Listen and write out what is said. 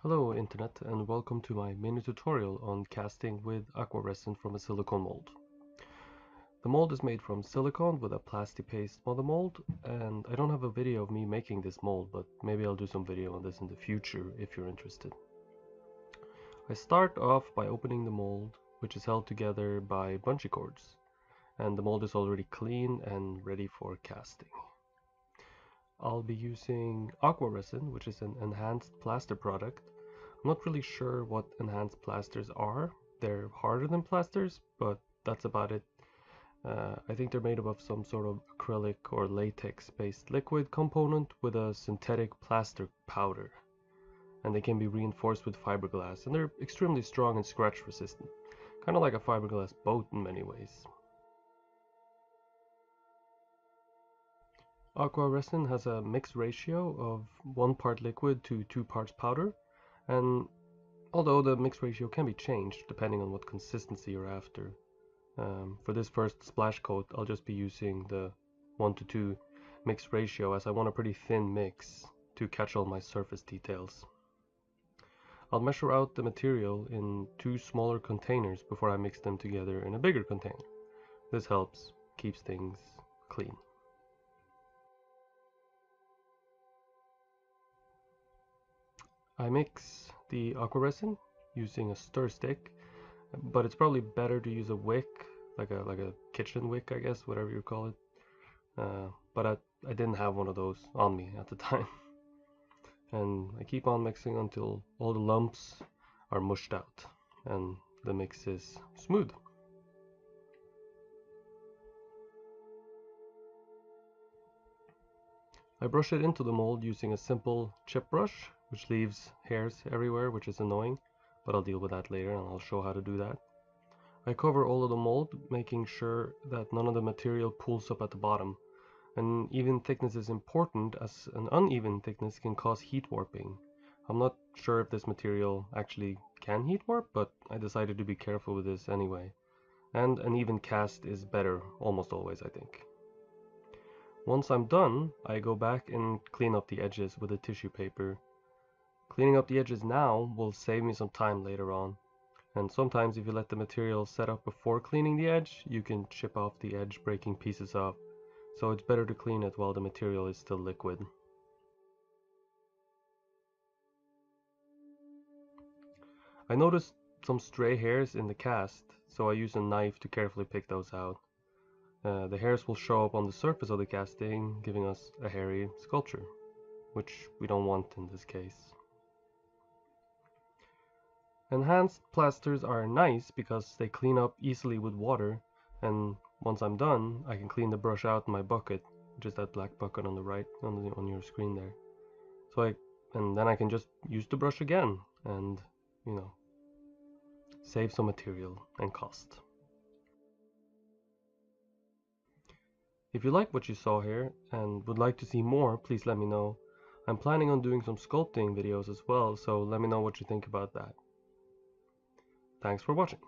Hello Internet, and welcome to my mini tutorial on casting with Aqua-Resin from a silicone mold. The mold is made from silicone with a plasti paste mold, and I don't have a video of me making this mold, but maybe I'll do some video on this in the future if you're interested. I start off by opening the mold, which is held together by bungee cords, and the mold is already clean and ready for casting. I'll be using Aqua-Resin, which is an enhanced plaster product. I'm not really sure what enhanced plasters are. They're harder than plasters, but that's about it. I think they're made up of some sort of acrylic or latex-based liquid component with a synthetic plaster powder. And they can be reinforced with fiberglass, and they're extremely strong and scratch resistant. Kind of like a fiberglass boat in many ways. Aqua-Resin has a mixed ratio of 1 part liquid to 2 parts powder, and although the mix ratio can be changed depending on what consistency you're after. For this first splash coat, I'll just be using the 1 to 2 mix ratio, as I want a pretty thin mix to catch all my surface details. I'll measure out the material in 2 smaller containers before I mix them together in a bigger container. This helps, keeps things clean. I mix the Aqua-Resin using a stir stick, but it's probably better to use a wick, like a kitchen wick, I guess, whatever you call it. But I didn't have one of those on me at the time. And I keep on mixing until all the lumps are mushed out and the mix is smooth. I brush it into the mold using a simple chip brush, which leaves hairs everywhere, which is annoying, but I'll deal with that later and I'll show how to do that. I cover all of the mold, making sure that none of the material pools up at the bottom. An even thickness is important, as an uneven thickness can cause heat warping. I'm not sure if this material actually can heat warp, but I decided to be careful with this anyway. And an even cast is better, almost always, I think. Once I'm done, I go back and clean up the edges with a tissue paper. Cleaning up the edges now will save me some time later on. And sometimes if you let the material set up before cleaning the edge, you can chip off the edge, breaking pieces off. So it's better to clean it while the material is still liquid. I noticed some stray hairs in the cast, so I use a knife to carefully pick those out. The hairs will show up on the surface of the casting, giving us a hairy sculpture, which we don't want in this case. Enhanced plasters are nice because they clean up easily with water, and once I'm done, I can clean the brush out in my bucket, which is that black bucket on the right on your screen there. And then I can just use the brush again and, save some material and cost. If you like what you saw here and would like to see more, please let me know. I'm planning on doing some sculpting videos as well, so let me know what you think about that. Thanks for watching.